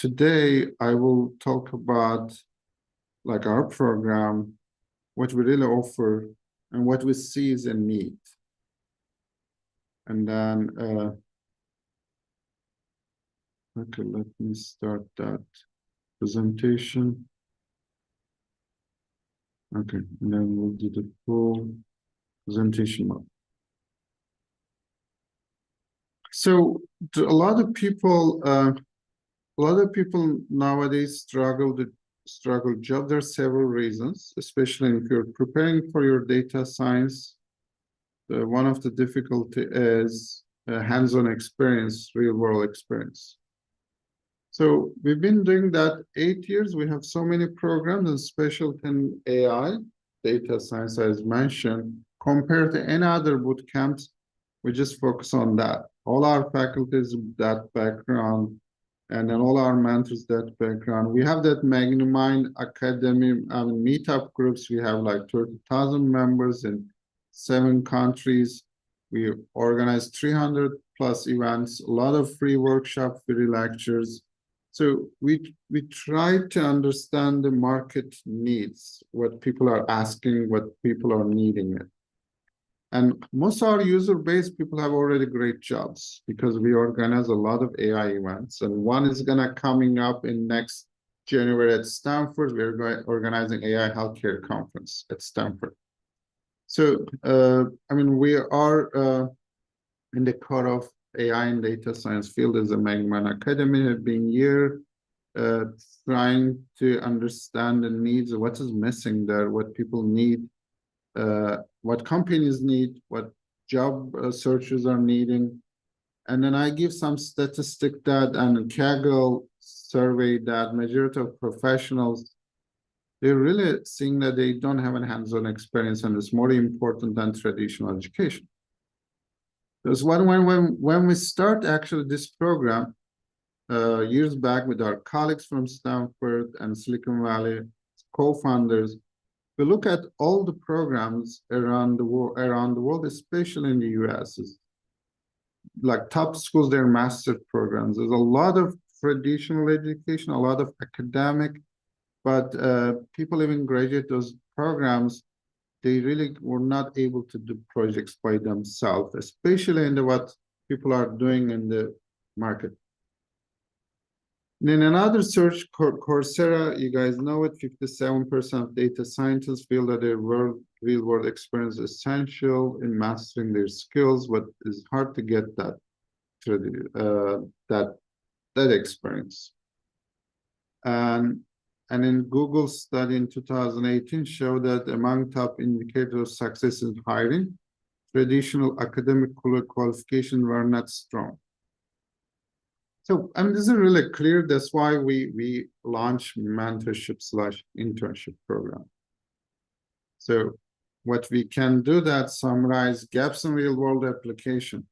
today I will talk about like our program, what we really offer, and what we see is a need. And then, okay, let me start that presentation. Okay, and then we'll do the full presentation mode. So a lot of people nowadays struggle job. There are several reasons, especially if you're preparing for your data science. One of the difficulty is hands-on experience, real-world experience. So we've been doing that 8 years. We have so many programs, and especially in AI, data science, as mentioned, compared to any other boot camps, we just focus on that. All our faculties, that background, and then all our mentors, that background. We have that Magnimind Academy meetup groups. We have like 30,000 members in 7 countries. We organize 300 plus events, a lot of free workshops, free lectures. So we try to understand the market needs, what people are asking, what people are needing it. And most of our user base, people have already great jobs because we organize a lot of AI events. And one is gonna coming up in next January at Stanford. We're organizing AI healthcare conference at Stanford. So, I mean, we are in the core of AI and data science field as a Magnimind Academy. Have been here trying to understand the needs of what is missing there, what people need, what companies need, what job searchers are needing. And then I give some statistic that and Kaggle survey that majority of professionals, they're really seeing that they don't have a hands-on experience, and it's more important than traditional education. Because when we start actually this program years back with our colleagues from Stanford and Silicon Valley co-founders, we look at all the programs around the world, especially in the US, like top schools, their master programs. There's a lot of traditional education, a lot of academic, but people even graduate those programs, they really were not able to do projects by themselves, especially in what people are doing in the market. And in another search, Coursera, you guys know it, 57% of data scientists feel that their real-world experience is essential in mastering their skills, but it's hard to get that that experience. And in Google's study in 2018 showed that among top indicators of success in hiring, traditional academic qualifications were not strong. So, I mean, this is really clear. That's why we launched mentorship/internship program. So what we can do that summarize gaps in real world application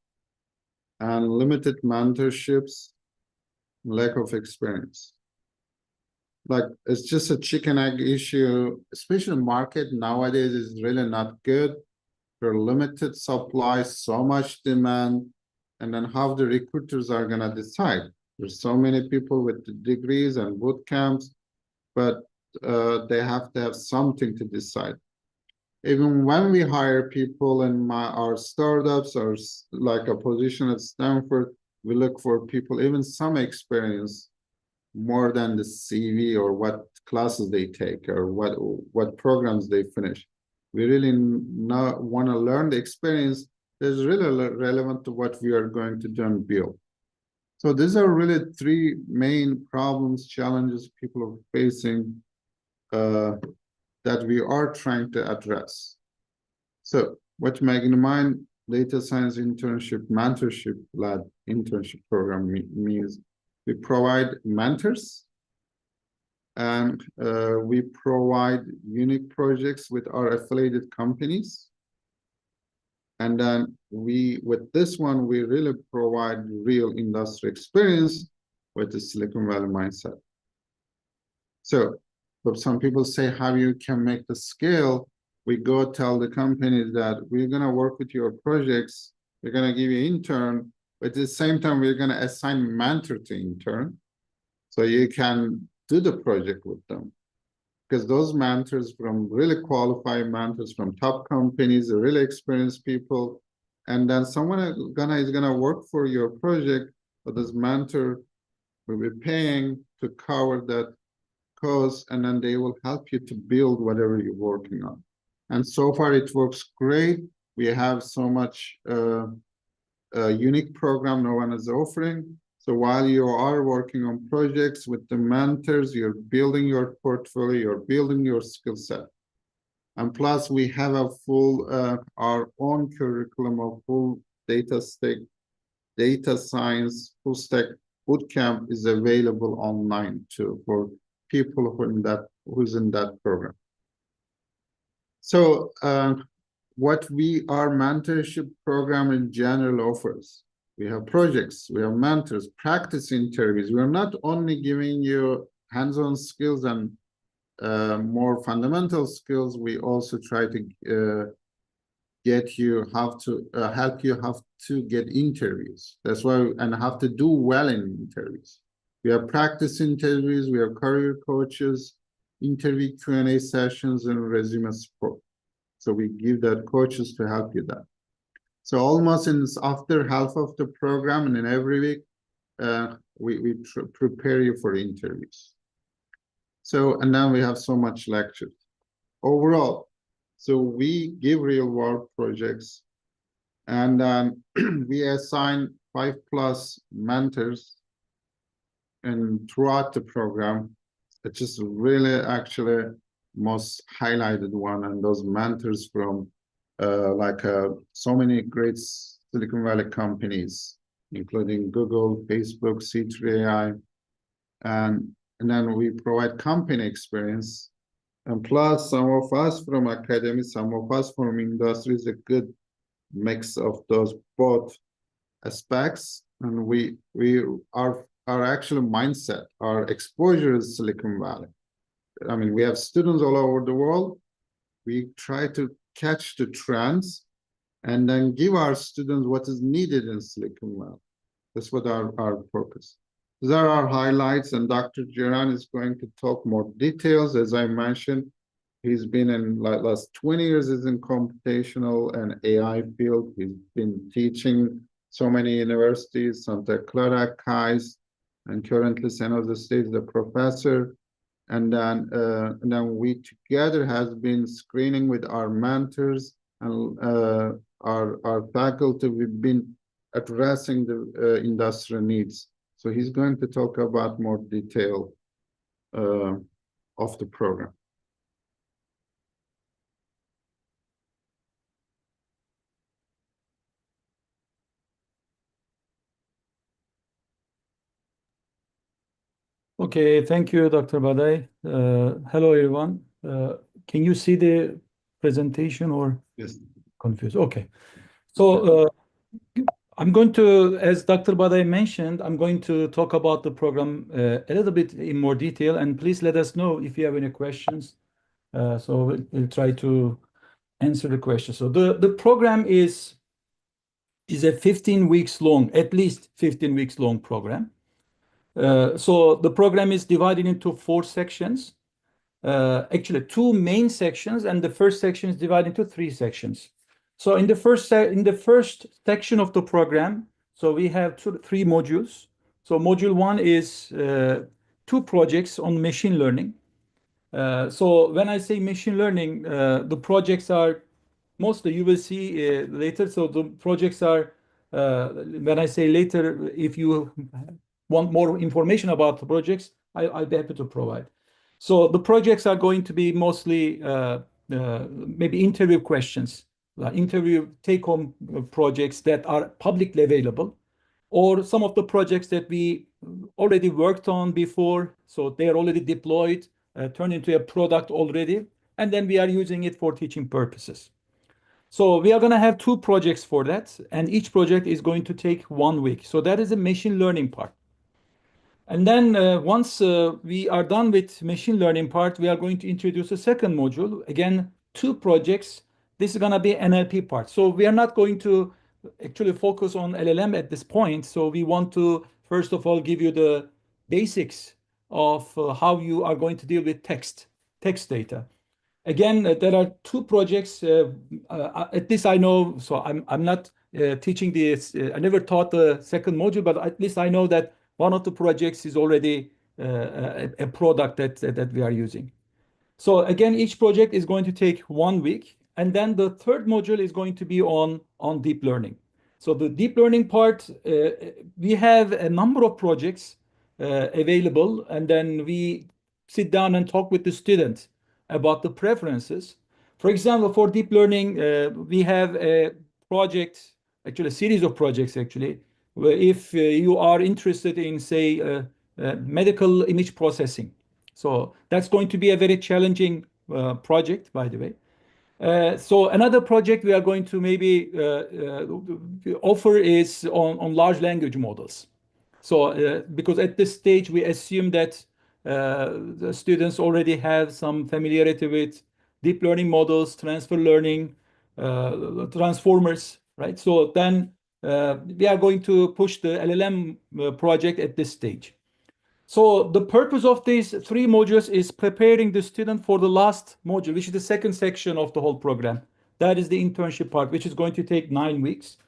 and limited mentorships, lack of experience. Like it's just a chicken egg issue, especially market nowadays is really not good. There are limited supply, so much demand, and then how the recruiters are gonna decide. There's so many people with the degrees and boot camps, but they have to have something to decide. Even when we hire people in our startups or like a position at Stanford, we look for people, even some experience, more than the CV or what classes they take or what programs they finish. We really want to learn the experience that's really relevant to what we are going to do and build. So these are really 3 main problems, challenges people are facing that we are trying to address. So what Magnimind Data Science Internship Mentorship-led internship program means, we provide mentors and we provide unique projects with our affiliated companies. And then with this one, we really provide real industry experience with the Silicon Valley mindset. So, but some people say how you can make the scale. We go tell the companies that we're gonna work with your projects, we're gonna give you intern, but at the same time, we're gonna assign mentor to intern. So you can do the project with them. Because those mentors from really qualified mentors from top companies, really experienced people, and then someone is gonna work for your project, but this mentor will be paying to cover that cost, and then they will help you to build whatever you're working on. And so far it works great. We have so much unique program no one is offering. So while you are working on projects with the mentors, you're building your portfolio, you're building your skill set. And plus we have a full, our own curriculum of full data science, full stack bootcamp is available online too for people who's in that program. So what our mentorship program in general offers. We have projects, we have mentors, practice interviews. We're not only giving you hands-on skills and more fundamental skills, we also try to help you how to get interviews. That's why, and have to do well in interviews. We have practice interviews, we have career coaches, interview Q&A sessions, and resume support. So we give that coaches to help you that. So almost after half of the program, and in every week, we prepare you for interviews. So, and then we have so much lectures. Overall, so we give real world projects, and we assign 5+ mentors and throughout the program. It's just really actually most highlighted one, and those mentors from so many great Silicon Valley companies, including Google, Facebook, C3 AI, and then we provide company experience, and plus some of us from academy, some of us from industry, is a good mix of those both aspects. And our actual mindset, our exposure is Silicon Valley. I mean, we have students all over the world. We try to catch the trends and then give our students what is needed in Silicon Valley. That's what our focus. These are our highlights, and Dr. Jiran is going to talk more details. As I mentioned, he's been in last 20 years is in computational and AI field. He's been teaching so many universities, Santa Clara, KAIST, and currently San Jose State is the professor. And then we together has been screening with our mentors and our faculty. We've been addressing the industrial needs. So he's going to talk about more detail of the program. Okay, thank you, Dr. Baday. Hello, everyone. Can you see the presentation or? Yes. Confused? Okay. So I'm going to, as Dr. Baday mentioned, I'm going to talk about the program a little bit in more detail, and please let us know if you have any questions. So we'll try to answer the question. So the program is a 15 weeks long, at least 15 weeks long program. So the program is divided into 4 sections. Actually, 2 main sections, and the first section is divided into 3 sections. So in the first section of the program, so we have 3 modules. So module 1 is 2 projects on machine learning. So when I say machine learning, the projects are mostly, you will see later. So the projects are, when I say later, if you want more information about the projects, I'll be happy to provide. So the projects are going to be mostly maybe interview questions, interview take-home projects that are publicly available, or some of the projects that we already worked on before, so they are already deployed, turned into a product already, and then we are using it for teaching purposes. So we are going to have 2 projects for that, and each project is going to take 1 week. So that is a machine learning part. And then once we are done with machine learning part, we are going to introduce a second module. Again, 2 projects. This is going to be NLP part. So we are not going to actually focus on LLM at this point. So we want to, first of all, give you the basics of how you are going to deal with text data. Again, there are two projects. At least I know, so I'm not teaching this. I never taught the second module, but at least I know that one of the projects is already a product that we are using. So again, each project is going to take 1 week, and then the third module is going to be on deep learning. So the deep learning part, we have a number of projects available, and then we sit down and talk with the student about the preferences. For example, for deep learning, we have a project, actually a series of projects actually, where if you are interested in, say, medical image processing, so that's going to be a very challenging project, by the way. So another project we are going to maybe offer is on large language models. So because at this stage we assume that the students already have some familiarity with deep learning models, transfer learning, transformers, right? So then we are going to push the LLM project at this stage. So the purpose of these three modules is preparing the student for the last module, which is the second section of the whole program. That is the internship part, which is going to take 9 weeks.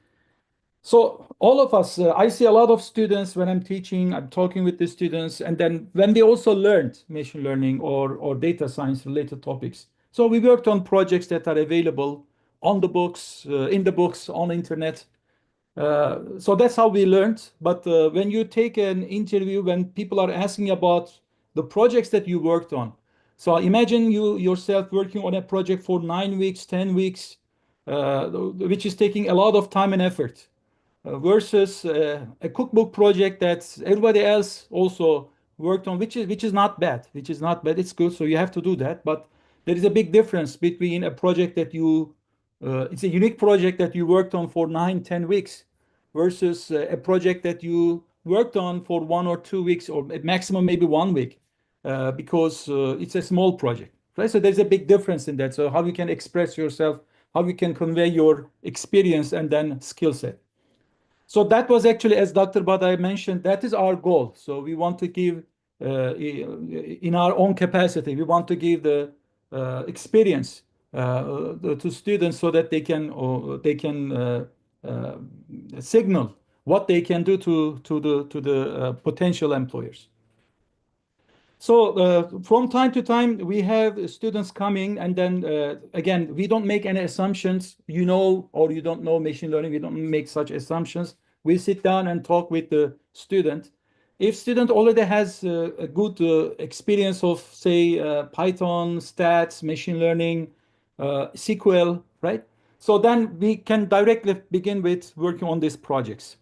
So all of us, I see a lot of students when I'm teaching, I'm talking with the students, and then when they also learned machine learning or data science related topics. So we worked on projects that are available on the books, in the books, on the internet. So that's how we learned. But when you take an interview, when people are asking about the projects that you worked on, so imagine you yourself working on a project for 9 weeks, 10 weeks, which is taking a lot of time and effort versus a cookbook project that everybody else also worked on, which is not bad, which is not bad. It's good, so you have to do that. But there is a big difference between a project that you, it's a unique project that you worked on for 9, 10 weeks, versus a project that you worked on for 1 or 2 weeks, or at maximum maybe 1 week, because it's a small project, right? So there's a big difference in that. So how you can express yourself, how you can convey your experience and then skill set. So that was actually, as Dr. Badai mentioned, that is our goal. So we want to give, in our own capacity, we want to give the experience to students so that they can uh, signal what they can do to the potential employers. So from time to time, we have students coming, and then again, we don't make any assumptions, or you don't know machine learning. We don't make such assumptions. We sit down and talk with the student. If student already has a good experience of, say, Python, stats, machine learning, SQL, right? So then we can directly begin with working on these projects.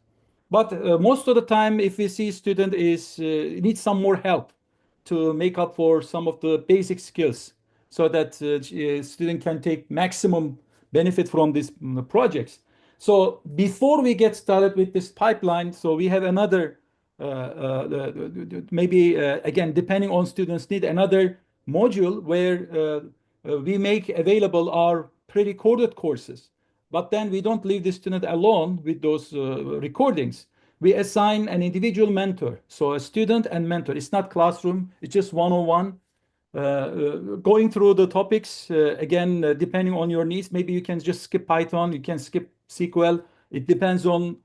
But most of the time, if we see student needs some more help to make up for some of the basic skills, so that student can take maximum benefit from these projects. So before we get started with this pipeline, so we have another maybe again, depending on students' need, another module where we make available our pre-recorded courses. But then we don't leave the student alone with those recordings. We assign an individual mentor. So a student and mentor. It's not classroom, it's just one-on-one. Going through the topics, again, depending on your needs, maybe you can just skip Python, you can skip SQL. It depends on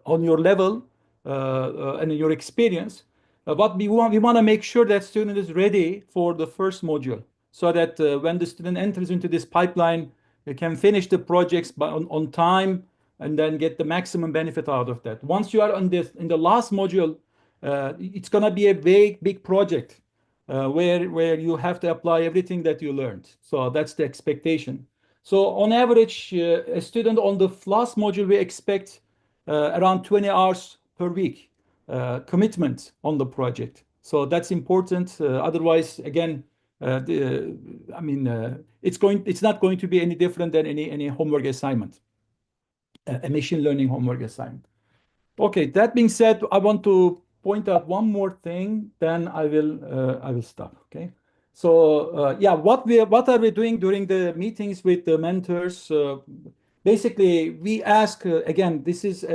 your level and your experience. But we want to make sure that student is ready for the first module, so that when the student enters into this pipeline, they can finish the projects on time and then get the maximum benefit out of that. Once you are in the last module, it's going to be a big project where you have to apply everything that you learned. So that's the expectation. So on average, a student on the last module, we expect around 20 hours per week commitment on the project. So that's important. Otherwise, again, it's not going to be any different than any homework assignment, a machine learning homework assignment. Okay, that being said, I want to point out one more thing, then I will stop. Okay. So yeah, what are we doing during the meetings with the mentors? Basically, we ask again. This is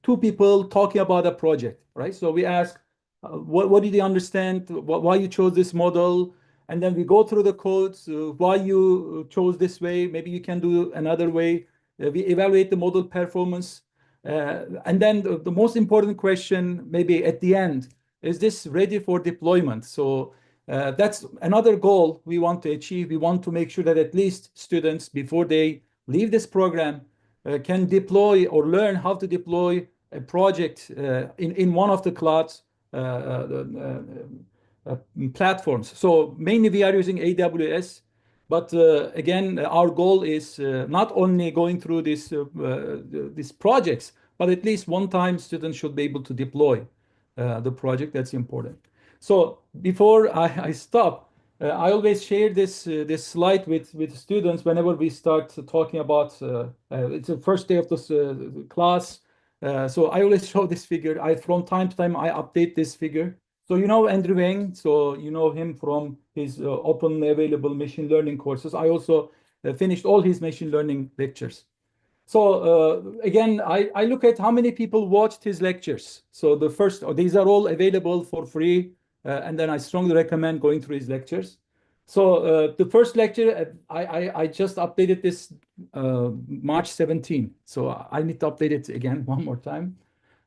two people talking about a project, right? So we ask what did you understand? Why you chose this model? And then we go through the codes, why you chose this way. Maybe you can do another way. We evaluate the model performance. And then the most important question, maybe at the end, is this ready for deployment? So that's another goal we want to achieve. We want to make sure that at least students, before they leave this program, can deploy or learn how to deploy a project in one of the clouds platforms. So mainly we are using AWS, but again, our goal is not only going through these projects, but at least one time students should be able to deploy the project. That's important. So before I stop, I always share this slide with students whenever we start talking about it's the first day of this class. So I always show this figure. From time to time I update this figure. So you know Andrew Wang, so you know him from his openly available machine learning courses. I also finished all his machine learning lectures. So again, I look at how many people watched his lectures. So the first, these are all available for free, and then I strongly recommend going through his lectures. So the first lecture, I just updated this March 17. So I need to update it again one more time.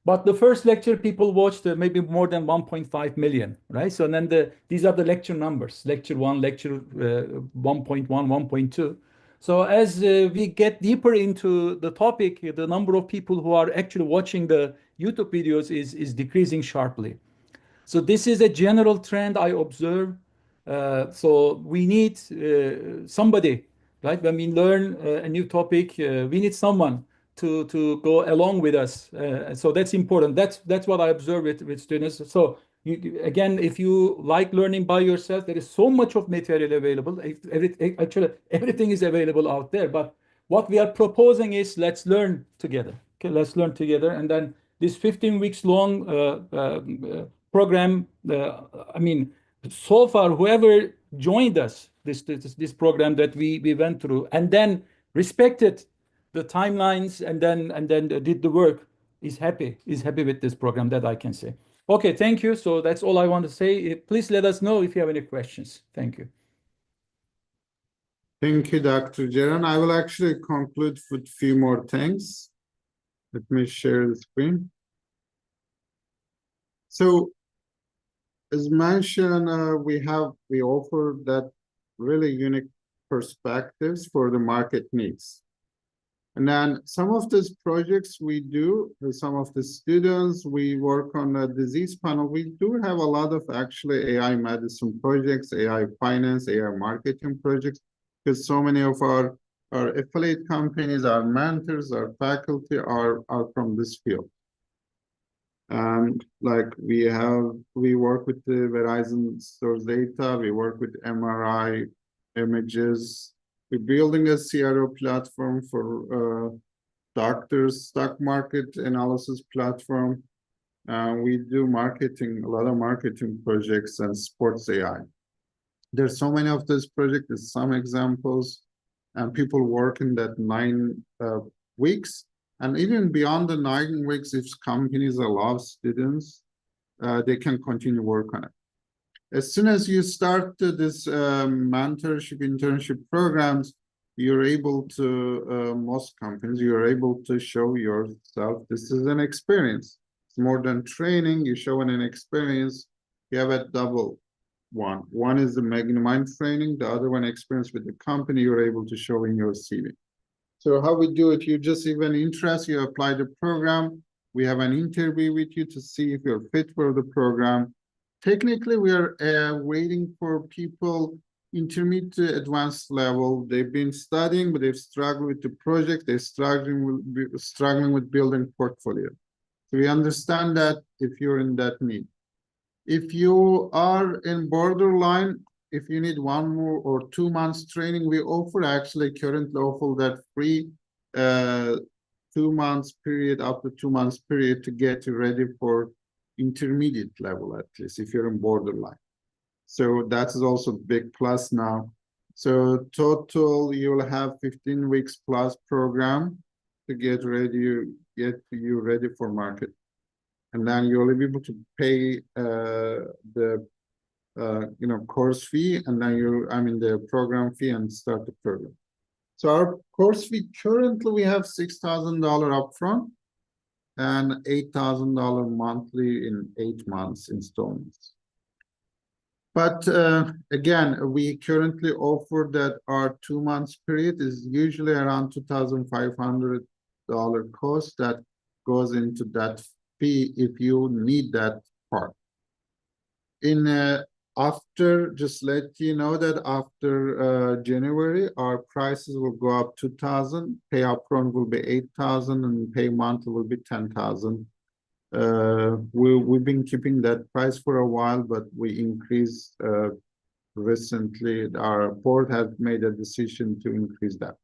But the first lecture people watched maybe more than 1.5 million, right? So then these are the lecture numbers, lecture one, lecture 1.1, 1.2. So as we get deeper into the topic, the number of people who are actually watching the YouTube videos is decreasing sharply. So this is a general trend I observe. So we need somebody, right? When we learn a new topic, we need someone to go along with us. So that's important. That's what I observe with students. So again, if you like learning by yourself, there is so much of material available. Actually, everything is available out there. But what we are proposing is let's learn together. Okay, let's learn together, and then this 15 weeks long program. I mean, so far, whoever joined us, this program that we went through, and then respected the timelines, and then did the work, is happy with this program. That I can say. Okay, thank you. So that's all I want to say. Please let us know if you have any questions. Thank you. Thank you, Dr. Jaran. I will actually conclude with a few more things. Let me share the screen. So, as mentioned, we offer that really unique perspectives for the market needs. And then some of these projects we do, some of the students, we work on a disease panel. We do have a lot of actually AI medicine projects, AI finance, AI marketing projects, because so many of our affiliate companies, our mentors, our faculty are from this field. And like we work with the Verizon stores data, we work with MRI images. We're building a CRO platform for doctors, stock market analysis platform. We do marketing, a lot of marketing projects and sports AI. There's so many of those projects, there's some examples, and people work in that 9 weeks. And even beyond the 9 weeks, if companies allow students, they can continue work on it. As soon as you start this mentorship, internship programs, you're able to, most companies, you're able to show yourself, this is an experience. It's more than training, you show an experience, you have a double one. One is the Magnimind training, the other one experience with the company you're able to show in your CV. So how we do it, you just even interest, you apply the program, we have an interview with you to see if you're fit for the program. Technically, we are waiting for people intermediate to advanced level. They've been studying, but they've struggled with the project. They're struggling with building portfolio. So we understand that if you're in that need. If you are in borderline, if you need 1 more or 2 months training, we currently offer that free 2 months period, up to 2 months period to get you ready for intermediate level, at least if you're in borderline. So that is also big plus now. So total, you will have 15 weeks plus program to get you ready for market. and then you'll be able to pay the course fee, and then the program fee, and start the program. So our course fee currently we have $6,000 upfront and $8,000 monthly in 8 months installments. But again, we currently offer that our 2 months period is usually around $2,500 cost that goes into that fee if you need that part. Just let you know that after January, our prices will go up 2,000. Pay upfront will be 8,000, and pay monthly will be 10,000. We've been keeping that price for a while, but we increased recently. Our board has made a decision to increase that.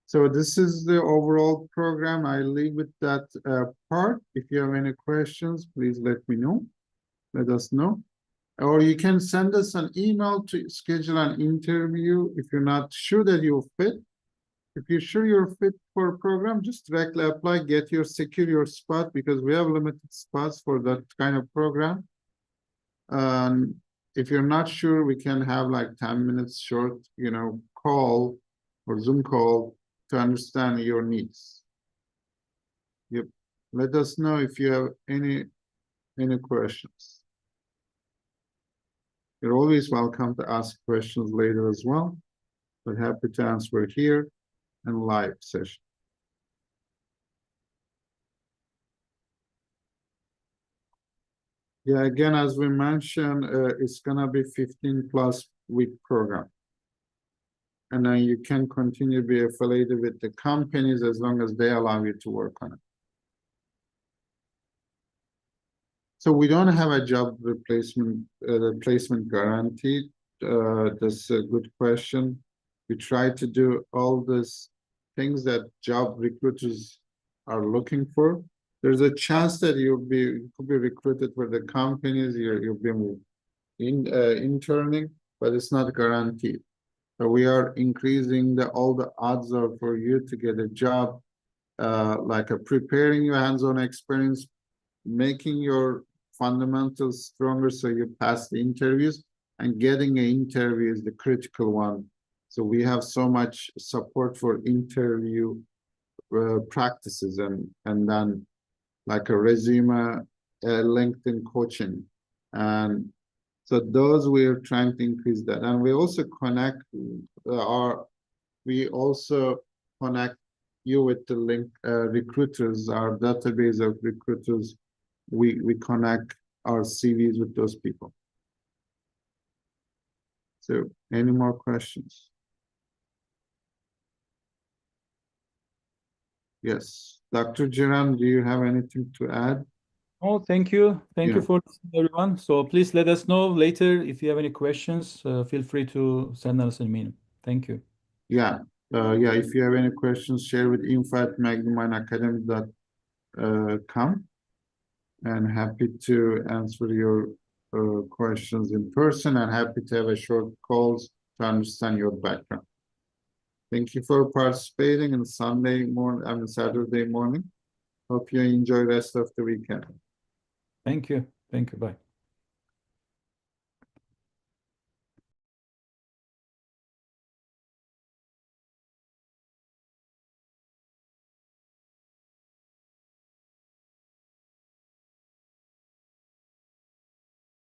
So this is the overall program. I leave with that part. If you have any questions, please let me know. Let us know. Or you can send us an email to schedule an interview if you're not sure that you'll fit. If you're sure you're fit for a program, just directly apply, secure your spot, because we have limited spots for that kind of program. If you're not sure, we can have like 10 minutes short, call or Zoom call to understand your needs. Yep. Let us know if you have any questions. You're always welcome to ask questions later as well, but happy to answer here and live session. Yeah, again, as we mentioned, it's gonna be 15+ week program. And then you can continue to be affiliated with the companies as long as they allow you to work on it. So we don't have a job replacement guarantee. That's a good question. We try to do all these things that job recruiters are looking for. There's a chance that you could be recruited for the companies you'll be interning, but it's not guaranteed. So we are increasing all the odds are for you to get a job, like preparing your hands-on experience, making your fundamentals stronger so you pass the interviews, and getting an interview is the critical one. So we have so much support for interview practices and then like a resume, LinkedIn coaching. And so those we're trying to increase that. And we also connect you with the link recruiters, our database of recruiters. We connect our CVs with those people. So any more questions? Yes, Dr. Jiran, do you have anything to add? Oh, thank you. Thank you for listening, everyone. So please let us know later if you have any questions. Feel free to send us an email. Thank you. Yeah. If you have any questions, share with info@magnimindacademy.com, and happy to answer your questions in person, and happy to have a short calls to understand your background. Thank you for participating in Saturday morning. Hope you enjoy the rest of the weekend. Thank you. Thank you. Bye.